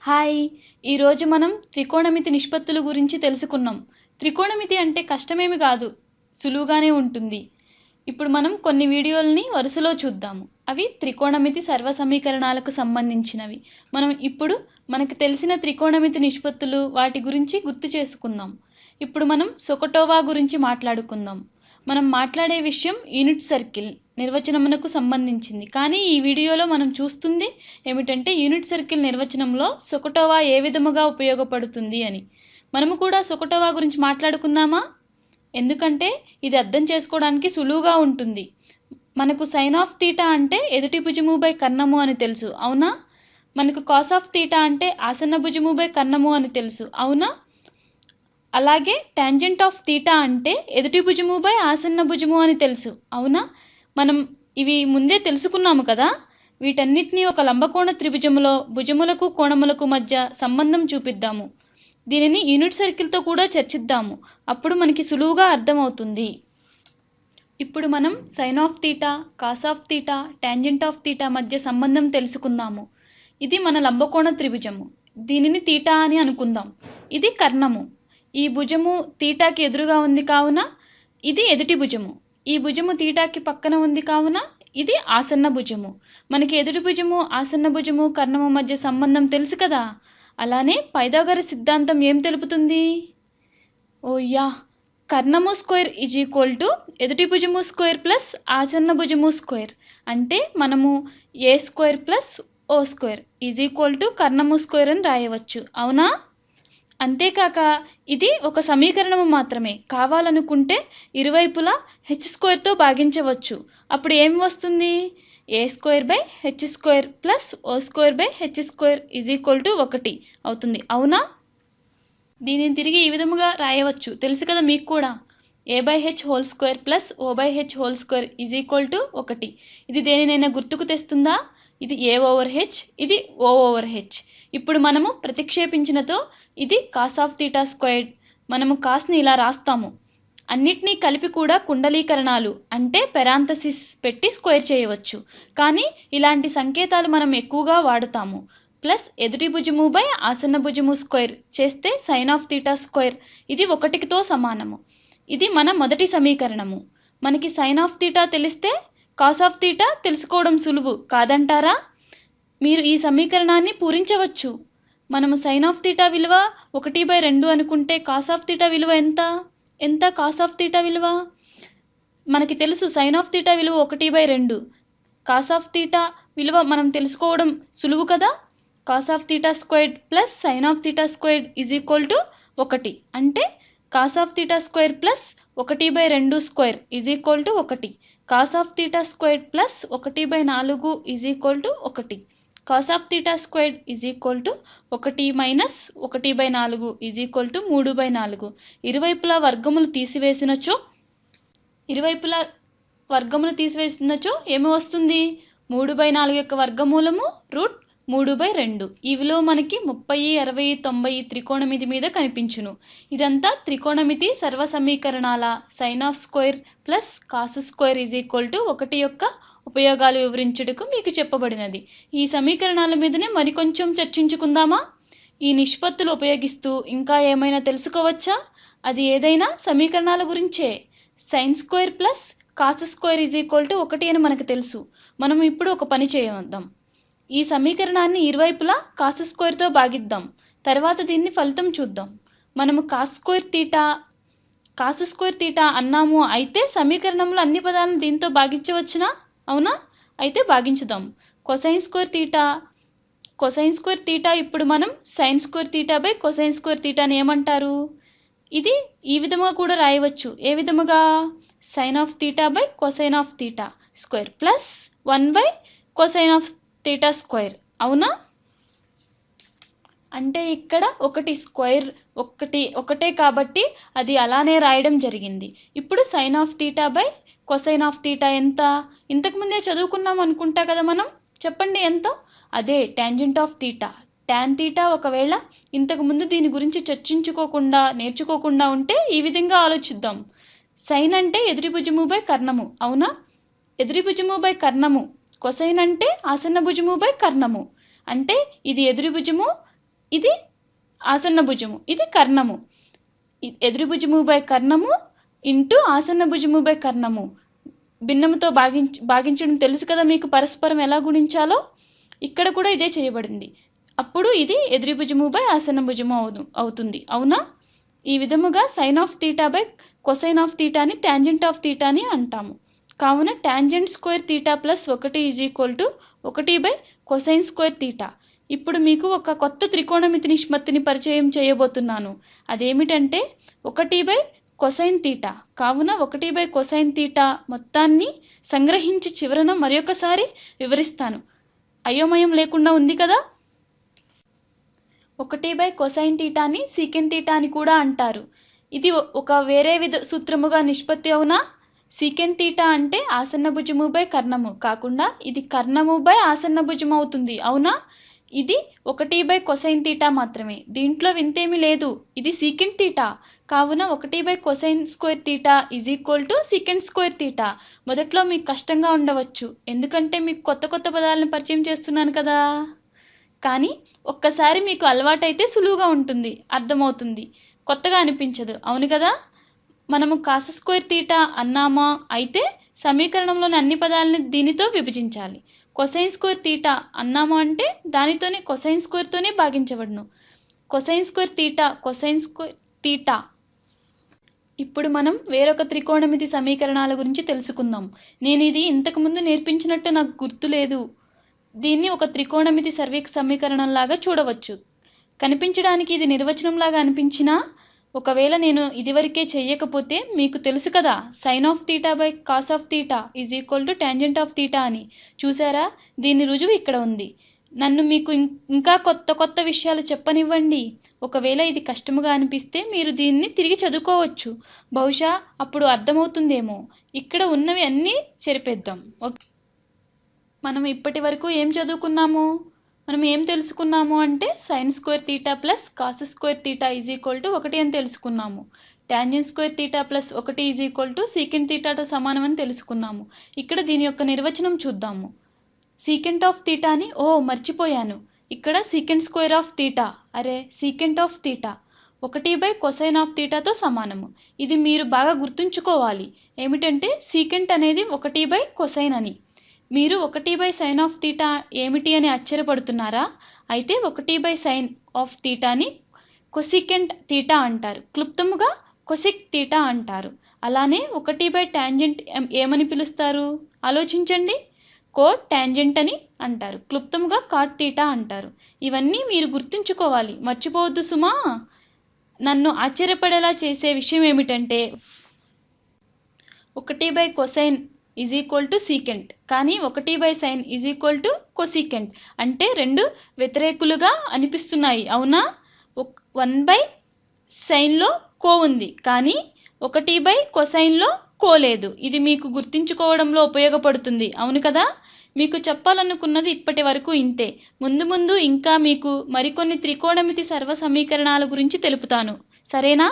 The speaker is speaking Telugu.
హాయ్! ఈరోజు మనం త్రికోణమితి నిష్పత్తుల గురించి తెలుసుకున్నాం. త్రికోణమితి అంటే కష్టమేమి కాదు, సులువుగానే ఉంటుంది. ఇప్పుడు మనం కొన్ని వీడియోలని వరుసలో చూద్దాము. అవి త్రికోణమితి సర్వ సమీకరణాలకు సంబంధించినవి. మనం ఇప్పుడు మనకు తెలిసిన త్రికోణమితి నిష్పత్తులు వాటి గురించి గుర్తు చేసుకుందాం. ఇప్పుడు మనం సొకటోవా గురించి మాట్లాడుకుందాం. మనం మాట్లాడే విషయం యూనిట్ సర్కిల్ నిర్వచనమునకు సంబంధించింది. కానీ ఈ వీడియోలో మనం చూస్తుంది ఏమిటంటే యూనిట్ సర్కిల్ నిర్వచనంలో సొకటోవా ఏ విధముగా ఉపయోగపడుతుంది అని. మనము కూడా సొకటోవా గురించి మాట్లాడుకుందామా? ఎందుకంటే ఇది అర్థం చేసుకోవడానికి సులువుగా ఉంటుంది. మనకు సైన్ ఆఫ్ తీటా అంటే ఎదుటి భుజము బై కర్ణము అని తెలుసు, అవునా? మనకు కాస్ ఆఫ్ తీటా అంటే ఆసన్న భుజము బై కర్ణము అని తెలుసు, అవునా? అలాగే టాంజెంట్ ఆఫ్ తీటా అంటే ఎదుటి భుజము బై ఆసన్న భుజము అని తెలుసు, అవునా? మనం ఇవి ముందే తెలుసుకున్నాము కదా. వీటన్నిటినీ ఒక లంబకోణ త్రిభుజములో భుజములకు కోణములకు మధ్య సంబంధం చూపిద్దాము. దీనిని యూనిట్ సర్కిల్తో కూడా చర్చిద్దాము. అప్పుడు మనకి సులువుగా అర్థమవుతుంది. ఇప్పుడు మనం sine of theta, cos of theta, tangent of theta మధ్య సంబంధం తెలుసుకుందాము. ఇది మన లంబకోణ త్రిభుజము. దీనిని తీటా అని అనుకుందాం. ఇది కర్ణము. ఈ భుజము తీటాకి ఎదురుగా ఉంది కావున ఇది ఎదుటి భుజము. ఈ భుజము తీటాకి పక్కన ఉంది కావున ఇది ఆసన్న భుజము. మనకి ఎదుటి భుజము, ఆసన్న భుజము, కర్ణము మధ్య సంబంధం తెలుసు కదా. అలానే పైథాగరస్ సిద్ధాంతం ఏం తెలుపుతుంది? కర్ణము స్క్వేర్ ఈజ్ ఈక్వల్ టు ఎదుటి భుజము స్క్వేర్ ప్లస్ ఆసన్న భుజము స్క్వేర్. అంటే మనము A square plus O square is equal to కర్ణము స్క్వేర్ అని రాయవచ్చు, అవునా? అంతేకాక ఇది ఒక సమీకరణము మాత్రమే. కావాలనుకుంటే ఇరువైపులా హెచ్ స్క్వేర్తో భాగించవచ్చు. అప్పుడు ఏం వస్తుంది? A square by H square plus O square by H square is equal to 1 అవుతుంది, అవునా? దీనిని తిరిగి ఈ విధముగా రాయవచ్చు, తెలుసు కదా మీకు కూడా. A by H whole square plus O by H whole square is equal to 1. ఇది దేనినైనా గుర్తుకు తెస్తుందా? ఇది ఏ ఓవర్ హెచ్, ఇది ఓ ఓవర్ హెచ్. ఇప్పుడు మనము ప్రతిక్షేపించినతో ఇది కాస్ ఆఫ్ తీటా స్క్వేర్డ్. మనము కాస్ని ఇలా రాస్తాము. అన్నిటినీ కలిపి కూడా కుండలీకరణాలు అంటే పెరాంథసిస్ పెట్టి స్క్వేర్ చేయవచ్చు. కానీ ఇలాంటి సంకేతాలు మనం ఎక్కువగా వాడుతాము. ప్లస్ ఎదుటి భుజము బై ఆసన్న భుజము స్క్వేర్ చేస్తే సైన్ ఆఫ్ తీటా స్క్వేర్. ఇది 1తో సమానము. ఇది మన మొదటి సమీకరణము. మనకి సైన్ ఆఫ్ తీటా తెలిస్తే కాస్ ఆఫ్ తీటా తెలుసుకోవడం సులువు కాదంటారా? మీరు ఈ సమీకరణాన్ని పూరించవచ్చు. మనము సైన్ ఆఫ్ తీటా విలువ 1/2 అనుకుంటే కాస్ ఆఫ్ తీటా విలువ ఎంత కాస్ ఆఫ్ తీటా విలువ? మనకి తెలుసు సైన్ ఆఫ్ తీటా విలువ 1/2. కాస్ ఆఫ్ తీటా విలువ మనం తెలుసుకోవడం సులువు కదా. Cos of theta squared plus sign of theta squared is equal to 1. అంటే cos of theta square plus 1/2 square is equal to 1. Cos of theta squared plus 1/4 is equal to 1. Cos of theta squared is equal to 1 minus 1/4 is equal to 3/4. ఇరువైపులా వర్గములు తీసివేసినచో ఏమి వస్తుంది? 3/4 యొక్క వర్గమూలము రూట్ 3/2. ఈ విలువ మనకి 30, 60, 90 త్రికోణమితి మీద కనిపించును. ఇదంతా త్రికోణమితి సర్వ సమీకరణాల sine of square plus cos square is equal to 1 యొక్క ఉపయోగాలు వివరించుటకు మీకు చెప్పబడినది. ఈ సమీకరణాల మీదనే మరికొంచెం చర్చించుకుందామా? ఈ నిష్పత్తులు ఉపయోగిస్తూ ఇంకా ఏమైనా తెలుసుకోవచ్చా? అది ఏదైనా సమీకరణాల గురించే. Sine square plus cos square is equal to 1 అని మనకు తెలుసు. మనం ఇప్పుడు ఒక పని చేద్దాం. ఈ సమీకరణాన్ని ఇరువైపులా కాస్ స్క్వేర్తో భాగిద్దాం. తర్వాత దీన్ని ఫలితం చూద్దాం. మనము కాస్ స్క్వేర్ తీటా అన్నాము. అయితే సమీకరణంలో అన్ని పదాలను దీంతో భాగించవచ్చునా? అవునా? అయితే భాగించుదాం. కొసైన్ స్క్వేర్ తీటా ఇప్పుడు మనం sine square theta by cosine square తీటాని ఏమంటారు? ఇది ఈ విధముగా కూడా రాయవచ్చు. ఏ విధముగా? Sine of theta by cosine of theta square plus 1 by cosine of theta square, అవునా? అంటే ఇక్కడ ఒకటే కాబట్టి అది అలానే రాయడం జరిగింది. ఇప్పుడు sine of theta by cosine of theta ఎంత? ఇంతకుముందే చదువుకున్నాం అనుకుంటా కదా మనం. చెప్పండి ఎంత? అదే tangent of theta. Tan theta ఒకవేళ ఇంతకుముందు దీని గురించి నేర్చుకోకుండా ఉంటే ఈ విధంగా ఆలోచిద్దాం. సైన్ అంటే ఎదుటి భుజము బై కర్ణము, అవునా? ఎదుటి భుజము బై కర్ణము. కొసైన్ అంటే ఆసన్న భుజము బై కర్ణము. అంటే ఇది ఎదురు భుజము, ఇది ఆసన్న భుజము, ఇది కర్ణము. ఎదురు భుజము బై కర్ణము ఇంటూ ఆసన్న భుజము బై కర్ణము. భిన్నముతో భాగించడం తెలుసు కదా మీకు, పరస్పరం ఎలా గుణించాలో. ఇక్కడ కూడా ఇదే చేయబడింది. అప్పుడు ఇది ఎదురు భుజము బై ఆసన్న భుజము అవుతుంది. అవునా? ఈ విధముగా sine of theta by cosine of theta అని టాంజెంట్ ఆఫ్ థీటా అని అంటాము. కావున tangent square theta plus 1 = 1 by cosine square theta. ఇప్పుడు మీకు ఒక కొత్త త్రికోణమితి నిష్పత్తిని పరిచయం చేయబోతున్నాను. అదేమిటంటే 1 బై కొసైన్ థీటా. కావున 1 బై కొసైన్ థీటా మొత్తాన్ని సంగ్రహించి చివరన మరొకసారి వివరిస్తాను. అయోమయం లేకుండా ఉంది కదా? 1 బై కొసైన్ థీటాని సీకెంట్ థీటా అని కూడా అంటారు. ఇది ఒక వేరే సూత్రముగా నిష్పత్తి అవునా? సీకెంట్ థీటా అంటే ఆసన్న భుజము బై కర్ణము కాకుండా ఇది కర్ణము బై ఆసన్న భుజము అవుతుంది. అవునా? ఇది 1 బై కొసైన్ థీటా మాత్రమే. దీంట్లో వింతేమీ లేదు. ఇది సీకెంట్ థీటా. కావున 1 by cosine square theta = secant square theta. మొదట్లో మీకు కష్టంగా ఉండవచ్చు, ఎందుకంటే మీకు కొత్త కొత్త పదాలను పరిచయం చేస్తున్నాను కదా. కానీ ఒక్కసారి మీకు అలవాటైతే సులువుగా ఉంటుంది, అర్థమవుతుంది, కొత్తగా అనిపించదు. అవును కదా? మనము కాస్ స్క్వేర్ థీటా అన్నామా అయితే సమీకరణంలోని అన్ని పదాలని దీనితో విభజించాలి. కొసైన్ స్క్వేర్ థీటా అన్నామా అంటే దానితోనే కొసైన్ స్క్వేర్తోనే భాగించబడును. Cosine square theta cosine square theta. ఇప్పుడు మనం వేరొక త్రికోణమితి సమీకరణాల గురించి తెలుసుకుందాం. నేను ఇది ఇంతకుముందు నేర్పించినట్టు నాకు గుర్తులేదు. దీన్ని ఒక త్రికోణమితి సర్వేక్ సమీకరణంలాగా చూడవచ్చు. కనిపించడానికి ఇది నిర్వచనంలాగా అనిపించినా ఒకవేళ నేను ఇదివరకే చెయ్యకపోతే మీకు తెలుసు కదా, sine of theta by cos of theta = tangent of theta అని. చూసారా? దీని రుజువు ఇక్కడ ఉంది. నన్ను మీకు ఇంకా కొత్త కొత్త విషయాలు చెప్పనివ్వండి. ఒకవేళ ఇది కష్టముగా అనిపిస్తే మీరు దీన్ని తిరిగి చదువుకోవచ్చు. బహుశా అప్పుడు అర్థమవుతుందేమో. ఇక్కడ ఉన్నవి అన్నీ చెరిపేద్దాం. మనం ఇప్పటి వరకు ఏం చదువుకున్నాము? మనం ఏం తెలుసుకున్నాము అంటే sine square theta plus cos square theta = 1 అని తెలుసుకున్నాము. Tangent square theta plus 1 = secant థీటాతో సమానం అని తెలుసుకున్నాము. ఇక్కడ దీని యొక్క నిర్వచనం చూద్దాము. సీకెంట్ ఆఫ్ థీటాని మర్చిపోయాను. ఇక్కడ secant square of theta, secant of theta 1 by cosine of థీటాతో సమానము. ఇది మీరు బాగా గుర్తుంచుకోవాలి. ఏమిటంటే సీకెంట్ అనేది 1 బై కొసైన్ అని. మీరు 1 బై సైన్ ఆఫ్ థీటా ఏమిటి అని ఆశ్చర్యపడుతున్నారా? అయితే 1 బై సైన్ ఆఫ్ థీటాని కొసీకెంట్ థీటా అంటారు. క్లుప్తముగా కొసెక్ థీటా అంటారు. అలానే 1 బై టాంజెంట్ ఏమని పిలుస్తారు? ఆలోచించండి. కో టాంజెంట్ అని అంటారు. క్లుప్తముగా కాట్ థీటా అంటారు. ఇవన్నీ మీరు గుర్తుంచుకోవాలి, మర్చిపోవద్దు సుమా. నన్ను ఆశ్చర్యపడేలా చేసే విషయం ఏమిటంటే 1 బై కొసైన్ = సీకెంట్, కానీ 1 బై సైన్ = కొసీకెంట్. అంటే రెండు వ్యతిరేకులుగా అనిపిస్తున్నాయి. అవునా? 1 బై సైన్లో కో ఉంది, కానీ 1 బై కొసైన్లో కో లేదు. ఇది మీకు గుర్తుంచుకోవడంలో ఉపయోగపడుతుంది. అవును కదా? మీకు చెప్పాలనుకున్నది ఇప్పటి వరకు ఇంతే. ముందు ఇంకా మీకు మరికొన్ని త్రికోణమితి సర్వ సమీకరణాల గురించి తెలుపుతాను. సరేనా?